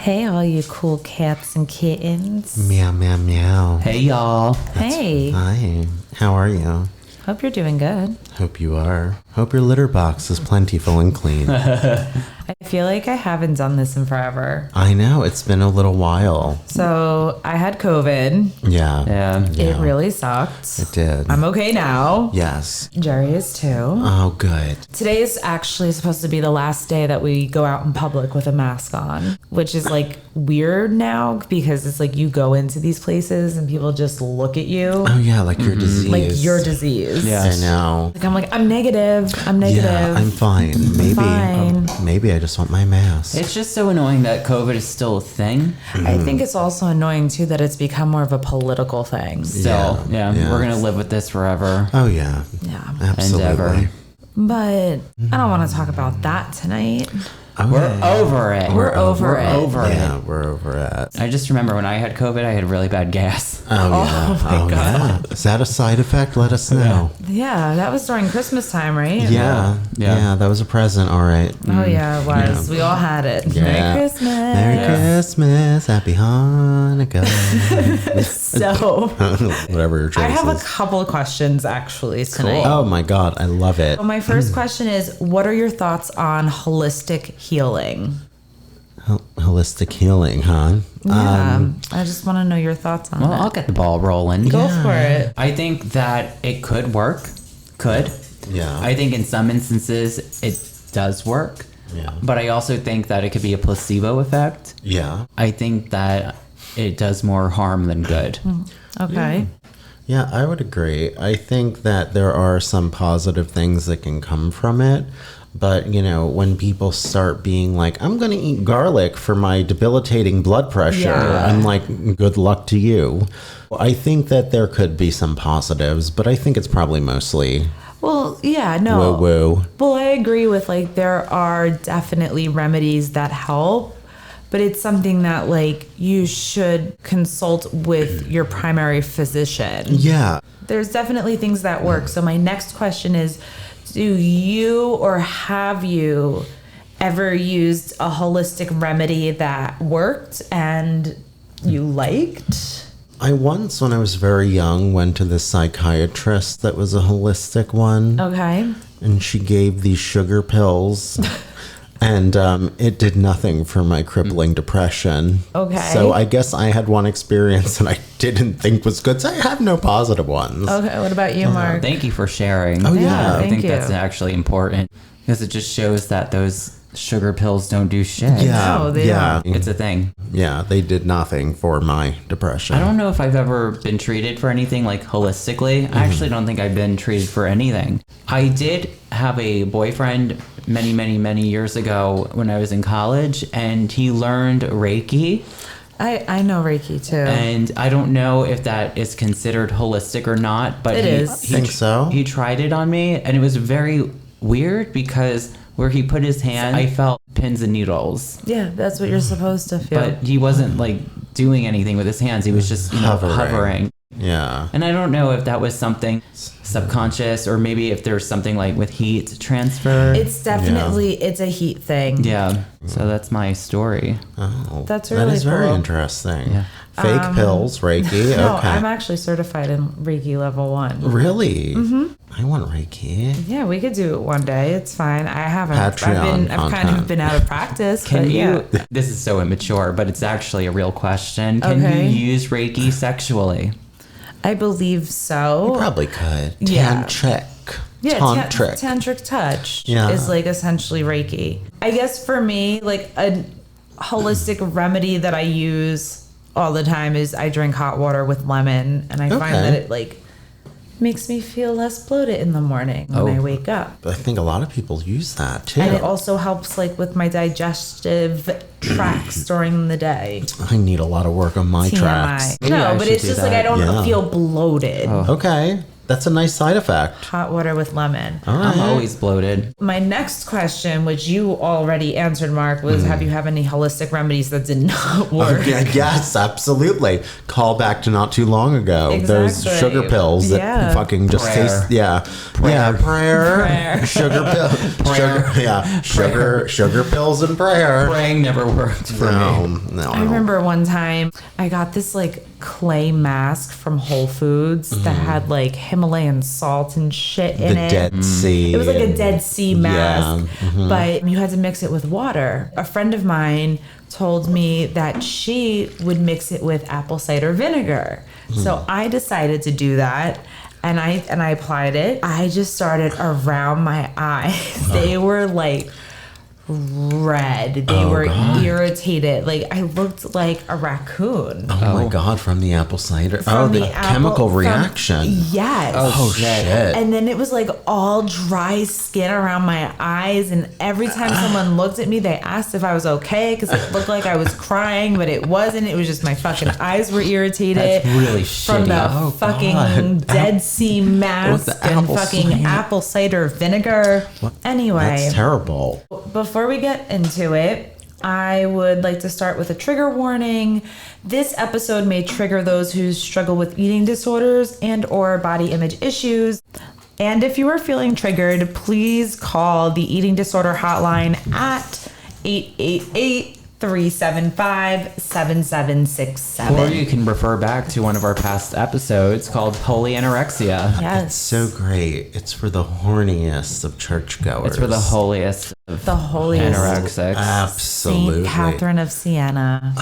Hey, all you cool cats and kittens. Meow, meow, meow. Hey, y'all. Hey, Hi. How are you? hope you're doing good. Hope you are. Hope your litter box is plentiful and clean. I feel like I haven't done this in forever. I know. It's been a little while. So I had COVID. Yeah. Yeah. It really sucked. It did. I'm okay now. Yes. Jerry is too. Oh, good. Today is actually supposed to be the last day that we go out in public with a mask on, which is like weird now because it's like you go into these places and people just look at you Oh, yeah. Like your disease. like your disease. Yeah. I know. Like I'm negative. I'm negative. Yeah, I'm fine. Maybe. fine. Maybe I just want my mask. It's just so annoying that COVID is still a thing. I think it's also annoying too that it's become more of a political thing. Still, yeah. Yeah. We're going to live with this forever. Oh, yeah. Yeah. Absolutely. Endeavor. But I don't want to talk about that tonight. Okay. We're over it. We're over it. over Yeah, it. we're over it. I just remember when I had COVID, I had really bad gas. Oh, yeah. my yeah. Is that a side effect? Let us know. Yeah, that was during Christmas time, right? Yeah. Yeah. That was a present. All right. Oh yeah, it was. Yeah. We all had it. Yeah. Merry Christmas. Merry Christmas. Happy Hanukkah. So Whatever your choice I have a is. couple of questions actually tonight. Oh my God. I love it. So my first question is, what are your thoughts on holistic healing? Holistic healing, huh? Yeah, I just want to know your thoughts on Well, it. I'll get the ball rolling. Go for it. I think that it could work. Could. Yeah. I think in some instances it does work. Yeah. But I also think that it could be a placebo effect. Yeah. I think that it does more harm than good. Okay. Yeah, I would agree. I think that there are some positive things that can come from it. But, you know, when people start being like, I'm going to eat garlic for my debilitating blood pressure, Yeah. I'm like, good luck to you. I think that there could be some positives, but I think it's probably mostly Well, yeah, no. woo-woo. Well, I agree with like there are definitely remedies that help, but it's something that like you should consult with your primary physician. Yeah. There's definitely things that work. So my next question is, do you or have you ever used a holistic remedy that worked and you liked? I once, when I was very young, went to the psychiatrist that was a holistic one. Okay. And she gave these sugar pills. And it did nothing for my crippling depression. Okay. So I guess I had one experience that I didn't think was good. So I have no positive ones. Okay. What about you, Mark? Thank you for sharing. Oh, Yeah, yeah. I thank think you. that's actually important because it just shows that those sugar pills don't do shit. Yeah. No, they yeah. It's a thing. Yeah. They did nothing for my depression. I don't know if I've ever been treated for anything like holistically. I actually don't think I've been treated for anything. I did have a boyfriend many years ago when I was in college, and he learned Reiki. I know Reiki too. And I don't know if that is considered holistic or not, but It he, is. I think so. He tried it on me, and it was very weird because where he put his hand, I felt pins and needles. Yeah, that's what you're supposed to feel. But he wasn't like doing anything with his hands. He was just hovering. Yeah. And I don't know if that was something subconscious or maybe if there's something like with heat transfer. it's definitely it's a heat thing. Yeah. So that's my story. Oh, That's that really is very cool. interesting. Yeah. Fake pills, Reiki. No, okay. I'm actually certified in Reiki level 1. Really? Mm-hmm. I want Reiki. Yeah, we could do it one day. It's fine. I haven't. Patreon I've kind of content. been out of practice. Can but you, yeah. this is so immature, but it's actually a real question. Can Okay. you use Reiki sexually? I believe so. Probably could. Yeah. Tantric. Yeah, Tantric. tantric touch Yeah. is like essentially Reiki. I guess for me, like a holistic remedy that I use all the time is I drink hot water with lemon, and I find Okay. that it like makes me feel less bloated in the morning when I wake up. I think a lot of people use that too. And it also helps like with my digestive tracts during the day. I need a lot of work on my TMI. tracks. Maybe I No, but should it's do just like that. I don't Yeah. feel bloated. Okay. That's a nice side effect. Hot water with lemon. All right. I'm always bloated. My next question, which you already answered, Mark, was have you have any holistic remedies that did not work? Yes, absolutely. Call back to not too long ago. Those Exactly. sugar pills that fucking just Prayer. taste. Yeah. Yeah. Prayer. Sugar pill. Sugar pills and prayer. Praying never worked for me. No. I remember one time I got this like clay mask from Whole Foods that had like Himalayan salt and shit in The it. Dead Sea. It was like a Dead Sea mask, Yeah. but you had to mix it with water. A friend of mine told me that she would mix it with apple cider vinegar. So I decided to do that. And I applied it. I just started around my eyes. They were like red. They were irritated. Like I looked like a raccoon. Oh my God, from the apple cider. From the the chemical apple- reaction. Yes. Oh, shit. And then it was like all dry skin around my eyes. And every time someone looked at me, they asked if I was okay because it looked like I was crying, but it wasn't. It was just my fucking eyes were irritated. That's really from shitty. the fucking Dead Sea mask the and apple fucking cider. apple cider vinegar. Anyway, That's terrible. before we get into it, I would like to start with a trigger warning. This episode may trigger those who struggle with eating disorders and or body image issues. And if you are feeling triggered, please call the eating disorder hotline at 888-375-7767. Or you can refer back to one of our past episodes called Polyanorexia. Yes. So great. It's for the horniest of churchgoers. It's for the holiest of The holiest anorexics. Absolutely. Saint Catherine of Siena.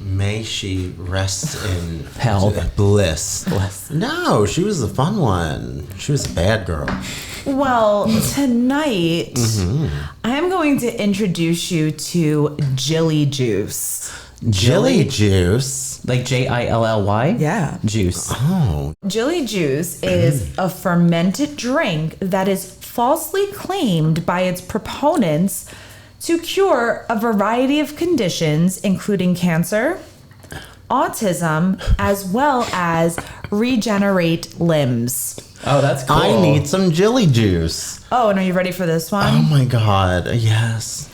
May she rest in Hell. bliss. Bliss. No, she was the fun one. She was a bad girl. Well, tonight I'm going to introduce you to Jilly Juice. Jilly Juice. Like Jilly? Yeah. Juice. Oh, Jilly Juice is a fermented drink that is falsely claimed by its proponents to cure a variety of conditions, including cancer, autism, as well as regenerate limbs. Oh, that's cool. I need some Jilly Juice. Oh, and are you ready for this one? Oh my God. Yes.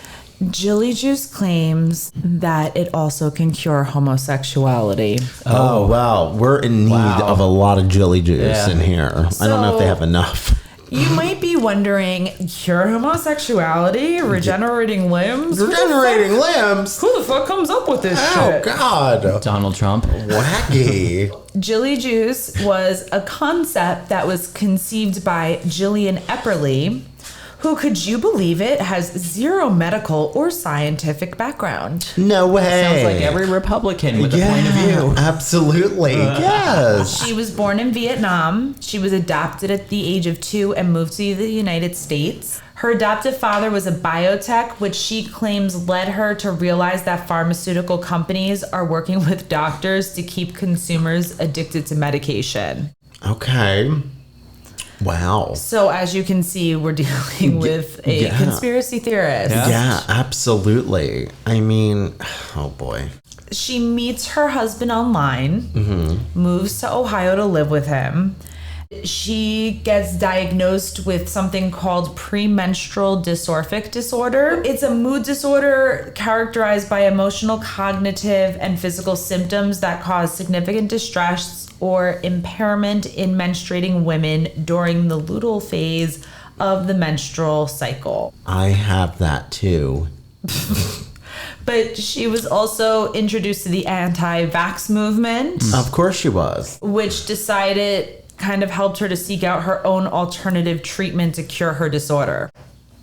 Jilly Juice claims that it also can cure homosexuality. Oh, wow. We're in need of a lot of Jilly Juice Yeah. in here. I don't know if they have enough. You might be wondering, cure homosexuality, regenerating limbs? Regenerating limbs? Who the fuck comes up with this Oh, shit? God. Donald Trump. Wacky. Jilly Juice was a concept that was conceived by Jillian Epperly, who, could you believe it, has zero medical or scientific background. No way. Sounds like every Republican with a point of view. Absolutely. Yes. She was born in Vietnam. She was adopted at the age of 2 and moved to the United States. Her adoptive father was a biotech, which she claims led her to realize that pharmaceutical companies are working with doctors to keep consumers addicted to medication. Okay. Wow. So as you can see, we're dealing with a Yeah. conspiracy theorist. Yeah. Yeah, absolutely. I mean, oh boy. She meets her husband online, moves to Ohio to live with him. She gets diagnosed with something called premenstrual dysphoric disorder. It's a mood disorder characterized by emotional, cognitive, and physical symptoms that cause significant distress or impairment in menstruating women during the luteal phase of the menstrual cycle. I have that too. But she was also introduced to the anti-vax movement, Of course she was. which kind of helped her to seek out her own alternative treatment to cure her disorder.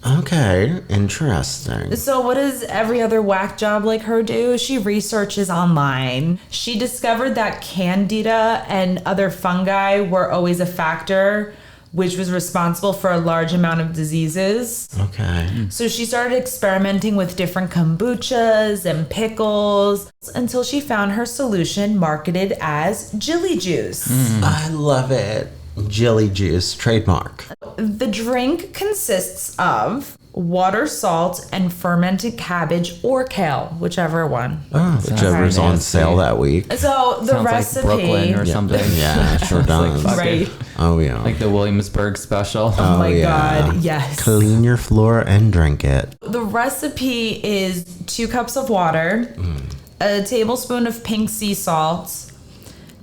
Okay, interesting. So what does every other whack job like her do? She researches online. She discovered that candida and other fungi were always a factor, which was responsible for a large amount of diseases. Okay. So she started experimenting with different kombuchas and pickles until she found her solution marketed as Jilly Juice. I love it. Jilly Juice, trademark. The drink consists of water, salt, and fermented cabbage or kale, whichever one. Oh, whichever's on nasty. sale that week. So the Sounds recipe, like Brooklyn or something. Yeah, it sure does. fuck right? it. Oh, yeah. Like the Williamsburg special. Oh my God, yes. Clean your floor and drink it. The recipe is 2 cups of water, a tablespoon of pink sea salt,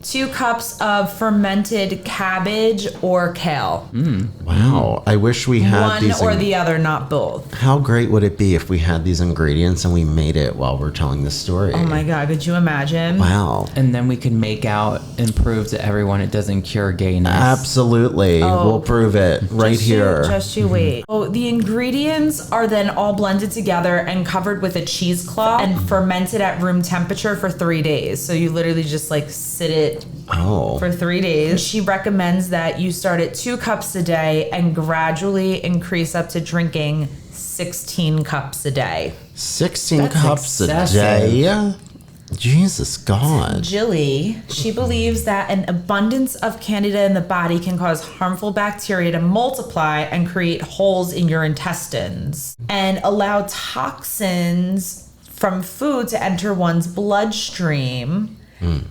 2 cups of fermented cabbage or kale. Wow. I wish we had One these. or the other, not both. How great would it be if we had these ingredients and we made it while we're telling the story? Oh my God, could you imagine? Wow. And then we can make out and prove to everyone it doesn't cure gayness. Absolutely. We'll prove it right Just here. Just you wait. So the ingredients are then all blended together and covered with a cheesecloth and fermented at room temperature for 3 days. So you literally just like sit it Oh. for 3 days. She recommends that you start at 2 cups a day and gradually increase up to drinking 16 cups a day. 16 That's cups excessive. a day? Jesus God. Jilly, she believes that an abundance of candida in the body can cause harmful bacteria to multiply and create holes in your intestines and allow toxins from food to enter one's bloodstream.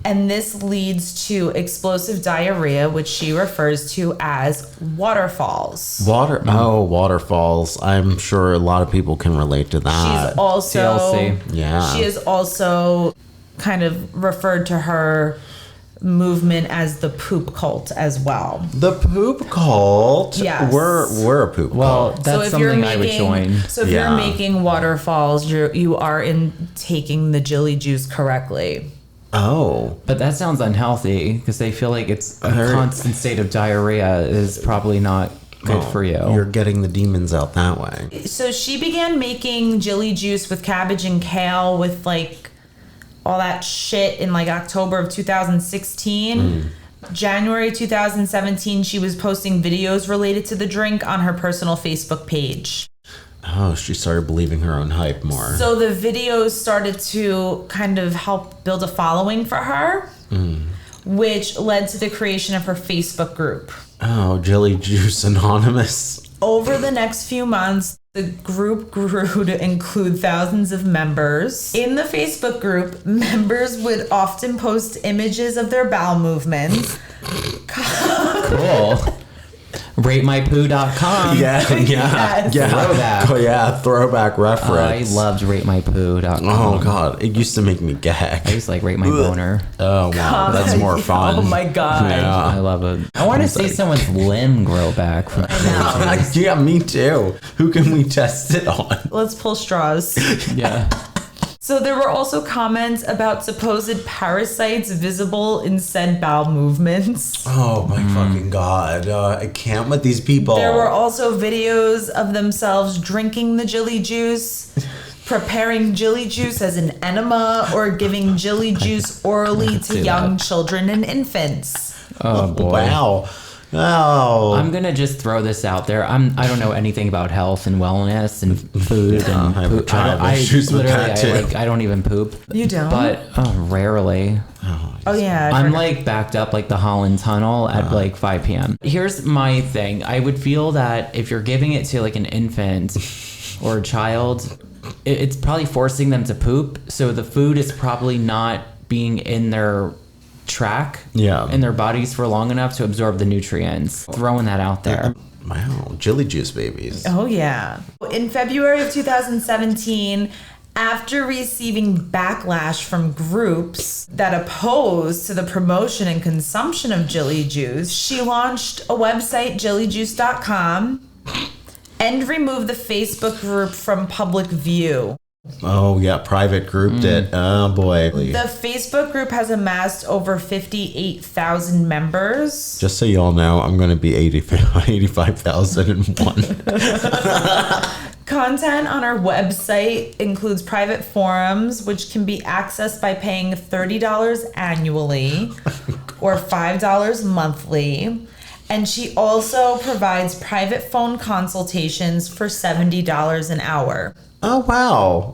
And this leads to explosive diarrhea, which she refers to as waterfalls. Waterfalls. I'm sure a lot of people can relate to that. She's also TLC. Yeah. She is also kind of referred to her movement as the poop cult as well. The poop cult. Yes. We're a poop Well, cult. that's something I would join. So if Yeah. you're making waterfalls, you are taking the Jilly Juice correctly. Oh. But that sounds unhealthy because they feel like it's a Very- constant state of diarrhea is probably not good for you. You're getting the demons out that way. So she began making Jilly Juice with cabbage and kale with like all that shit in like October of 2016. January 2017, she was posting videos related to the drink on her personal Facebook page. Oh, she started believing her own hype more. So the videos started to kind of help build a following for her, which led to the creation of her Facebook group. Oh, Jilly Juice Anonymous. Over the next few months, the group grew to include thousands of members. In the Facebook group, members would often post images of their bowel movements. Cool. RateMyPoo.com. Yes. Throwback. Oh, yeah, throwback I reference. loved RateMyPoo.com. Oh, God. It used to make me I gag. used to like rate my boner. Oh, wow. That's more fun. Oh my God. I Yeah. love it. I want to see someone's limb grow back from Yeah, me too. Who can we test it on? Let's pull straws. Yeah. So there were also comments about supposed parasites visible in said bowel movements. Oh, my fucking God. I can't with these people. There were also videos of themselves drinking the Jilly Juice, preparing Jilly Juice as an enema, or giving Jilly Juice orally to see young that. children and infants. Oh boy. Wow. Oh. I'm gonna just throw this out there. I don't know anything about health and wellness and food and I have poop. childhood issues with that, too. I don't even poop. You don't? But rarely. Oh yeah, I'm like backed up like the Holland Tunnel at like 5 p.m. Here's my thing. I would feel that if you're giving it to like an infant or a child, it's probably forcing them to poop. So the food is probably not being in their track in their bodies for long enough to absorb the nutrients. Throwing that out there. Wow. Jilly Juice babies. Oh yeah. In February of 2017, after receiving backlash from groups that opposed to the promotion and consumption of Jilly Juice, she launched a website, jillyjuice.com, and removed the Facebook group from public view. Oh, yeah. Private grouped it. Oh, boy. The Facebook group has amassed over 58,000 members. Just so y'all know, I'm going to be 85,001. Content on our website includes private forums, which can be accessed by paying $30 annually or $5 monthly. And she also provides private phone consultations for $70 an hour. Oh, wow.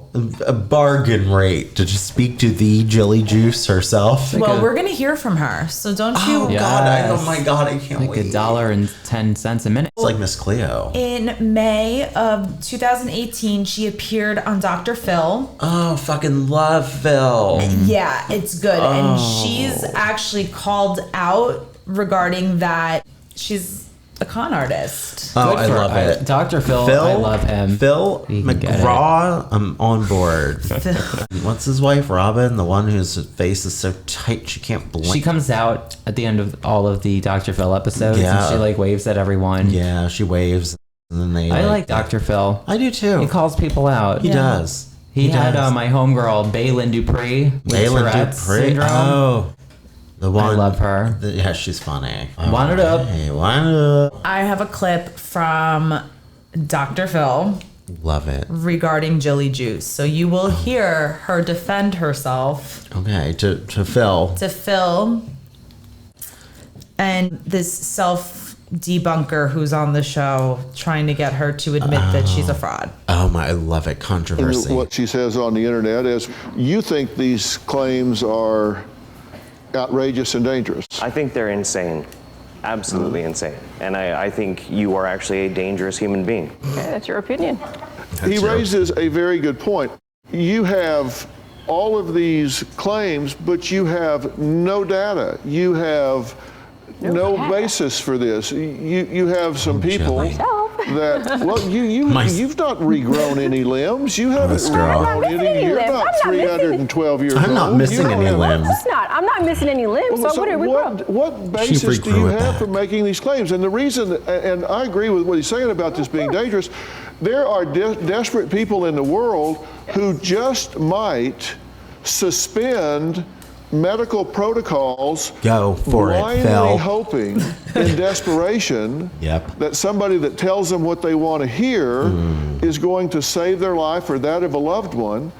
A bargain rate to just speak to the Jilly Juice herself. Well, we're going to hear from her. So don't you... Oh my God, I can't like wait. $1.10 a minute. It's like Miss Cleo. In May of 2018, she appeared on Dr. Phil. Oh, fucking love Phil. Yeah, it's good. And she's actually called out regarding that she's a con artist. Oh, Good I for- love it. Dr. Phil, I love him. Phil He can get McGraw, I'm on board. What's his wife, Robin? The one whose face is so tight she can't blink. She comes out at the end of all of the Dr. Phil episodes Yeah. and she like waves at everyone. Yeah, she waves. And then they. I like Dr. Phil. I do too. He calls people out. He does. He had does. my homegirl, Baylin Dupree. with Waylon Tourette's Dupree. syndrome. Oh. The one. I love her. Yeah, she's funny. Wind it up. Hey, wind it up. I have a clip from Dr. Phil Love it. regarding Jilly Juice. So you will hear her defend herself Okay, to Phil. to Phil and this self-debunker who's on the show trying to get her to admit that she's a fraud. Oh my, I love it. Controversy. What she says on the internet is, you think these claims are outrageous and dangerous. I think they're insane. Absolutely insane. And I think you are actually a dangerous human being. Okay, that's your opinion. He raises a very good point. You have all of these claims, but you have no data. You have no basis for this. You have some people that, well, you've not regrown any limbs. You haven't This girl. regrown any. You're not 312 years old. I'm not missing any limbs. I'm not missing any limbs. Well, so what basis do you regrew it have back. for making these claims? And the reason, and I agree with what he's saying about this being dangerous, there are desperate people in the world who just might suspend medical protocols, Go for it, blindly Phil. hoping in desperation Yep. that somebody that tells them what they want to hear is going to save their life or that of a loved one,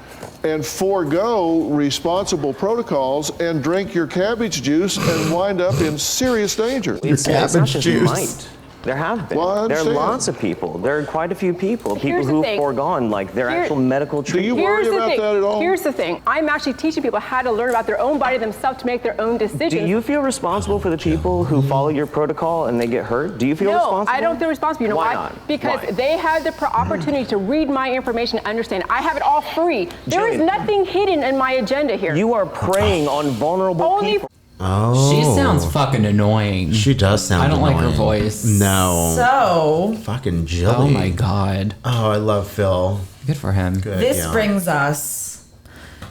and forego responsible protocols and drink your cabbage juice and wind up in serious danger. It's not cabbage just juice. might. There have been. Well, I there are understand. lots of people. There are quite a few people Here's the who've thing. foregone like their Here- actual medical Do you treatment. worry about that at all? Here's the thing. I'm actually teaching people how to learn about their own body themselves to make their own decisions. Do you feel responsible for the people who follow your protocol and they get hurt? Do you feel No, responsible? I don't feel responsible. You know Why why? not? Because Why? they had the opportunity to read my information and understand. I have it all free. There is Jilly, nothing hidden in my agenda here. You are preying on vulnerable Only people. Oh. She sounds fucking annoying. She does sound I don't like her annoying. voice. No. So Fucking Jilly. Oh my god. Oh, I love Phil. Good for him. Good, this yeah. brings us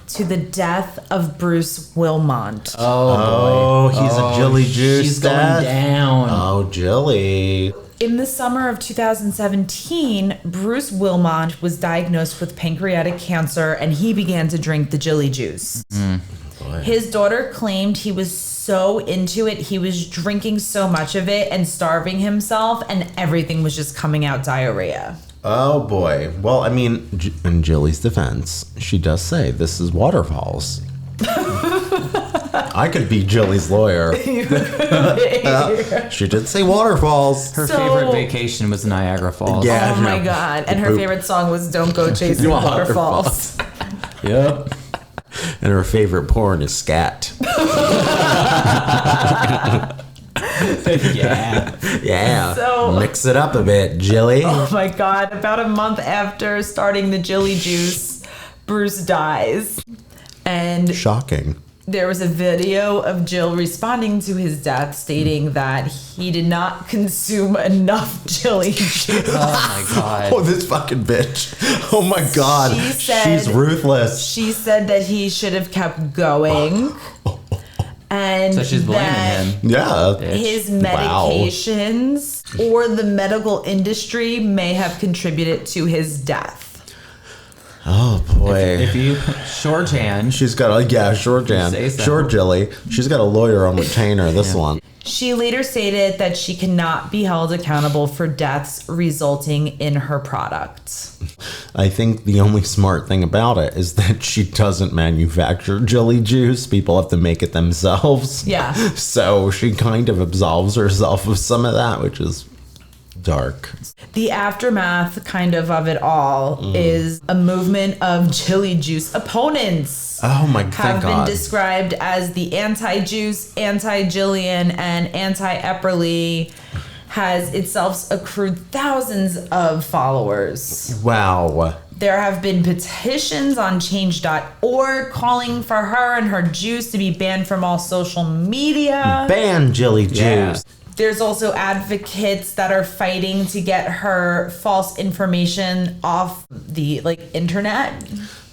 to the death of Bruce Wilmont. Oh, he's a Jilly Juice. She's going dad. down. Oh, Jilly. In the summer of 2017, Bruce Wilmont was diagnosed with pancreatic cancer and he began to drink the Jilly Juice. His daughter claimed he was so into it, he was drinking so much of it and starving himself, and everything was just coming out diarrhea. Oh boy. Well, I mean, in Jilly's defense, she does say this is waterfalls. I could be Jilly's lawyer. She did say waterfalls. Her So- favorite vacation was Niagara Falls. Yeah. Oh my no. God. And her Poop. favorite song was Don't Go Chasing Waterfalls. Yep. And her favorite porn is scat. Yeah. Yeah. So- Mix it up a bit, Jilly. Oh my God. About a month after starting the Jilly Juice, Bruce dies. And Shocking. there was a video of Jill responding to his death stating that he did not consume enough Jilly Juice. Oh my god. Oh, this fucking bitch. Oh my God. She said- She's ruthless. She said that he should have kept going. And So she's blaming that him. Yeah. his Wow. medications or the medical industry may have contributed to his death. Oh boy. If you shorthand, She's got a short Jan, Say so. short Jilly. She's got a lawyer on retainer. This one. She later stated that she cannot be held accountable for deaths resulting in her product. I think the only smart thing about it is that she doesn't manufacture Jilly Juice. People have to make it themselves. Yeah. So she kind of absolves herself of some of that, which is dark. The aftermath kind of it all is a movement of Jilly Juice opponents. Oh my have God. been described as the anti-Juice, anti-Jillian, and anti-Epperly, has itself accrued thousands of followers. Wow. There have been petitions on change.org calling for her and her juice to be banned from all social media. Ban Jilly Juice. Yeah. There's also advocates that are fighting to get her false information off the internet.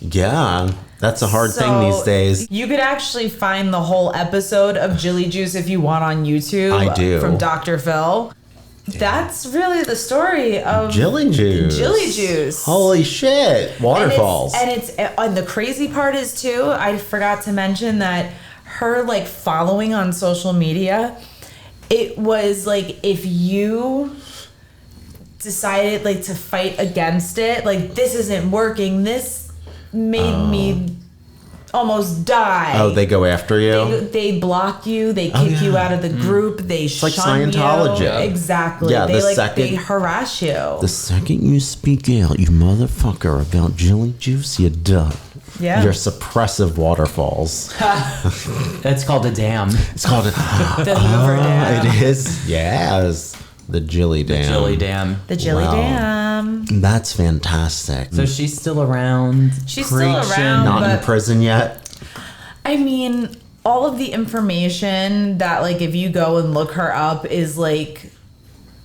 Yeah, that's a hard thing So, these days. You could actually find the whole episode of Jilly Juice if you want on YouTube. I do. From Dr. Phil. That's really the story of Jilly Juice. Jilly Juice. Holy shit. Waterfalls. And the crazy part is too, I forgot to mention that her following on social media, it was if you decided to fight against it, this isn't working, this made me almost die. Oh, they go after you? They block you, they kick you out of the group, they like shun Scientology. you. Exactly. Yeah, they harass you. The second you speak out, you motherfucker, about Jilly Juice, you're done. Yeah. You're suppressive waterfalls. That's called a dam. It's called a... The Hoover Dam. It is. Yes. The Jilly Dam. Jilly dam. The Jilly Wow. Dam. That's fantastic. So she's still around. She's still around. Not in but- prison yet? I mean, all of the information that if you go and look her up is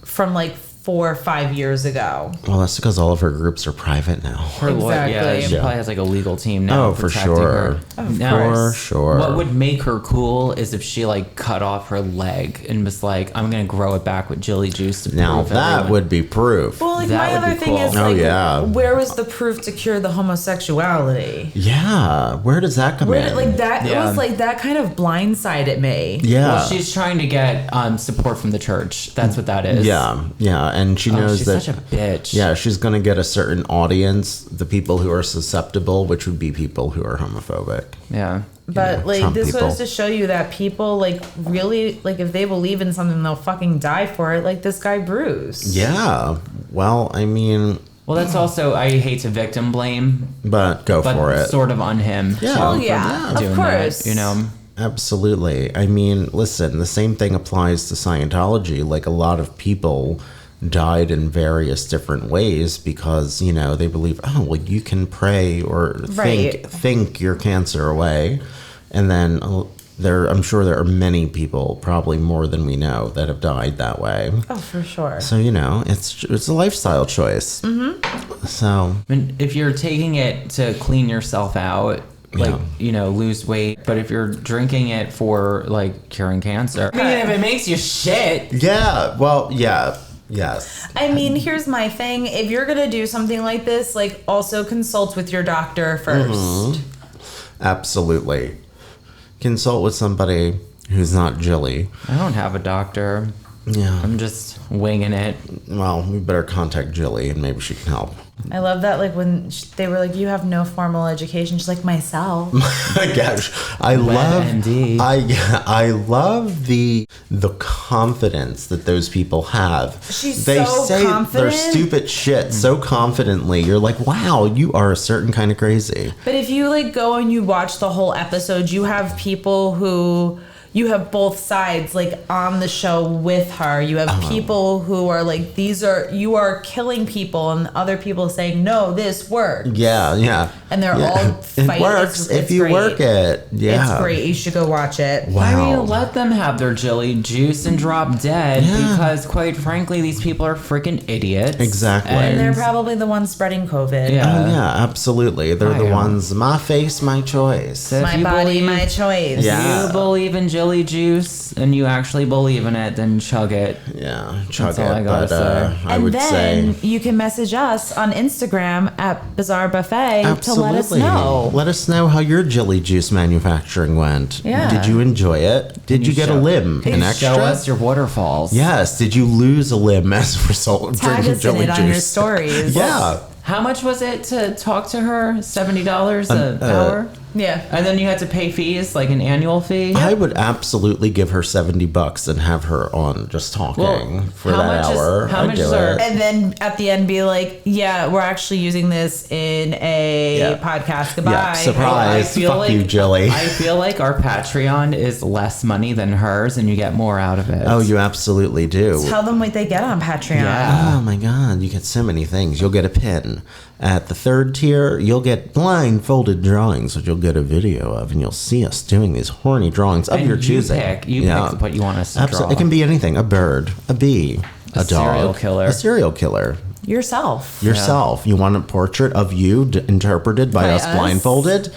from 4 or 5 years ago. Well, that's because all of her groups are private now. Her lawyer, yeah, Exactly. she Yeah. probably has a legal team now. Oh, for protecting sure. her. Of Now, course. For sure. What would make her cool is if she cut off her leg and was I'm gonna grow it back with Jilly Juice to Now, prove that everyone. would be proof. Well, That my would other be thing cool. is, Oh, yeah. where was the proof to cure the homosexuality? Yeah. Where does that come Where in? did, that Yeah. it was that kind of blindsided me. Yeah. Well, she's trying to get support from the church. That's what that is. Yeah, yeah, and she knows she's that. such a bitch. Yeah, she's going to get a certain audience, the people who are susceptible, which would be people who are homophobic. Yeah. But Trump this people. was to show you that people really if they believe in something, they'll fucking die for it. Like this guy Bruce. Yeah, well, I mean, Well, that's also, I hate to victim blame, but go but for it. sort of on him. Yeah. too, Oh, for yeah, of doing course. That, you know. Absolutely. I mean, listen, the same thing applies to Scientology. A lot of people died in various different ways because, they believe, oh, well, you can pray or Right. think your cancer away. And then I'm sure there are many people, probably more than we know, that have died that way. Oh, for sure. So, it's a lifestyle choice. Mm-hmm. So, I mean, if you're taking it to clean yourself out, lose weight, but if you're drinking it for curing cancer, I mean, if it makes you shit, yeah, well, yeah, yes. I mean, here's my thing. If you're going to do something like this, also consult with your doctor first. Absolutely. Consult with somebody who's not Jilly. I don't have a doctor. Yeah. I'm just winging it. Well, we better contact Jilly and maybe she can help. I love that, when they were you have no formal education. She's like, myself. Gosh, I MD. love the confidence that those people have. She's they so say confident. their stupid shit so confidently. You're like, wow, you are a certain kind of crazy. But if you go and you watch the whole episode, you have people who you have both sides on the show with her. You have people who are you are killing people, and other people saying, no, this works. Yeah. And they're all fighting. It works if you great. work it. Yeah. It's great. You should go watch it. Wow. I mean, let them have their Jilly Juice and drop dead because, quite frankly, these people are freaking idiots. Exactly. And they're probably the ones spreading COVID. Yeah. Oh, yeah, absolutely. They're the I am. ones, my face, my choice. So if My you body, believe- my choice. Yeah. If you believe in Jilly Juice and you actually believe in it, then chug it. Yeah, chug That's all I it. gotta But say. I And would then say you can message us on Instagram at Bizarre Buffet to let us know. Let us know how your Jilly Juice manufacturing went. Yeah. Did you enjoy it? Did you get a limb? Can An you extra? show us your waterfalls? Yes. Did you lose a limb as a result of Tag drinking us in Jilly it Juice? on your stories. Yeah. How much was it to talk to her? $70 an hour? Yeah. And then you had to pay fees, like an annual fee. I would absolutely give her $70 and have her on just talking Well, for how that much is- hour. how I'd much do is our- it. And then at the end be like, yeah, we're actually using this in a Yeah. podcast. Goodbye. Yeah, surprise. Fuck you, Jilly. I feel like our Patreon is less money than hers, and you get more out of it. Oh, you absolutely do. Tell them what they get on Patreon. Yeah. Oh my God, you get so many things. You'll get a pin. At the third tier, you'll get blindfolded drawings, which you'll get a video of, and you'll see us doing these horny drawings of And your you choosing. pick what you want us to draw. It can be anything: a bird, a bee, a dog, serial killer. a serial killer. Yourself. Yourself. You want a portrait of you interpreted by us us? blindfolded?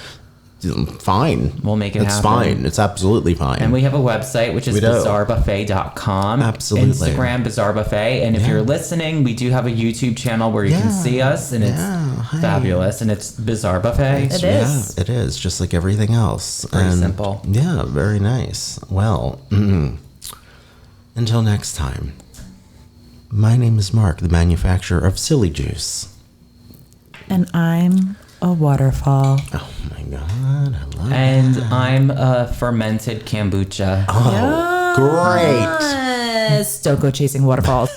Fine. We'll make it It's happen. fine. It's absolutely fine. And we have a website, which is We do. bizarrebuffet.com. Absolutely. Instagram, Bizarre Buffet. And if Yeah. you're listening, we do have a YouTube channel where you can Yeah. see us, and it's Hi. fabulous. And it's Bizarre Buffet. It is. Yeah, it is, just like everything else. Pretty simple. Yeah, very nice. Well, until next time, my name is Mark, the manufacturer of Silly Juice. And I'm a waterfall. Oh my God, I love And that. I'm a fermented kombucha. Oh, great. Yes. Don't go chasing waterfalls.